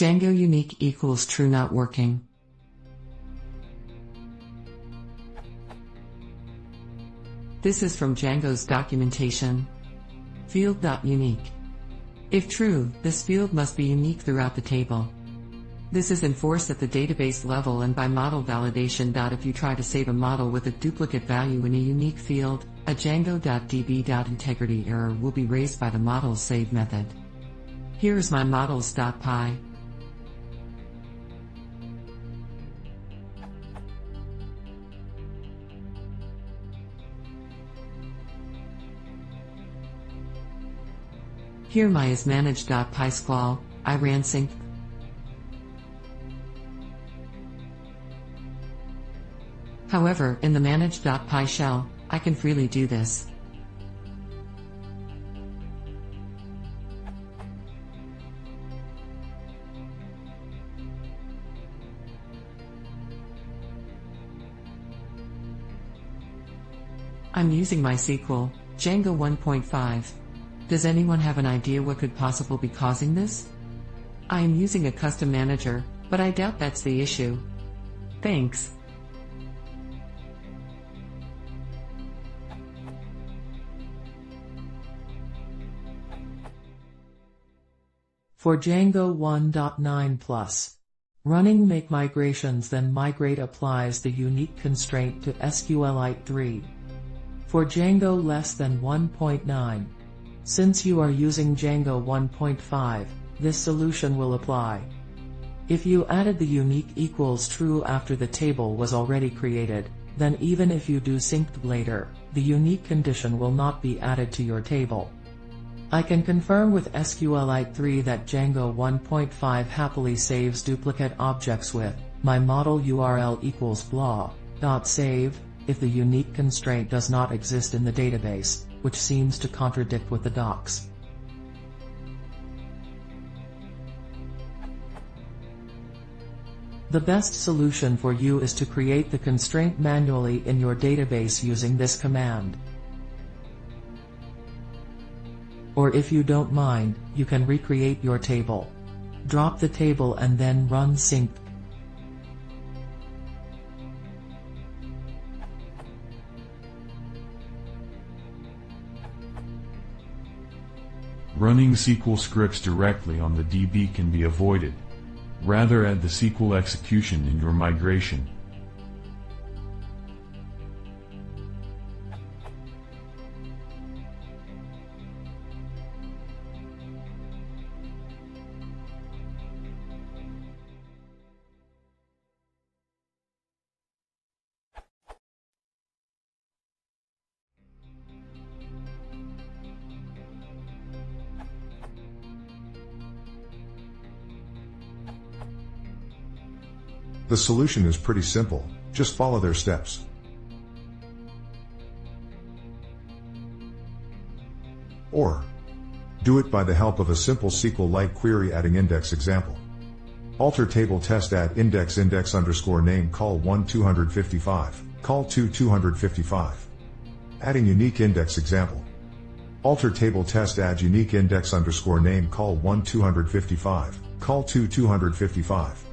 Django unique equals true not working. This is from Django's documentation. Field.unique. If true, this field must be unique throughout the table. This is enforced at the database level and by model validation. If you try to save a model with a duplicate value in a unique field, a Django.db.integrity error will be raised by the model's save method. Here is my models.py. Here my is managed.py squall, I ran sync. However, in the manage.py shell, I can freely do this. I'm using MySQL, Django 1.5. Does anyone have an idea what could possibly be causing this? I am using a custom manager, but I doubt that's the issue. Thanks. For Django 1.9+, running make migrations then migrate applies the unique constraint to SQLite 3. For Django less than 1.9, since you are using Django 1.5, this solution will apply. If you added the unique equals true after the table was already created, then even if you do synced later, the unique condition will not be added to your table. I can confirm with SQLite 3 that Django 1.5 happily saves duplicate objects with my model URL equals blah.save if the unique constraint does not exist in the database, which seems to contradict with the docs. The best solution for you is to create the constraint manually in your database using this command. Or if you don't mind, you can recreate your table. Drop the table and then run sync. Running SQL scripts directly on the DB can be avoided. Rather add the SQL execution in your migration. The solution is pretty simple, just follow their steps. Or, do it by the help of a simple SQLite query adding index example. Alter table test add index underscore name call 1 255, call 2 255. Adding unique index example. Alter table test add unique index underscore name call 1 255, call 2 255.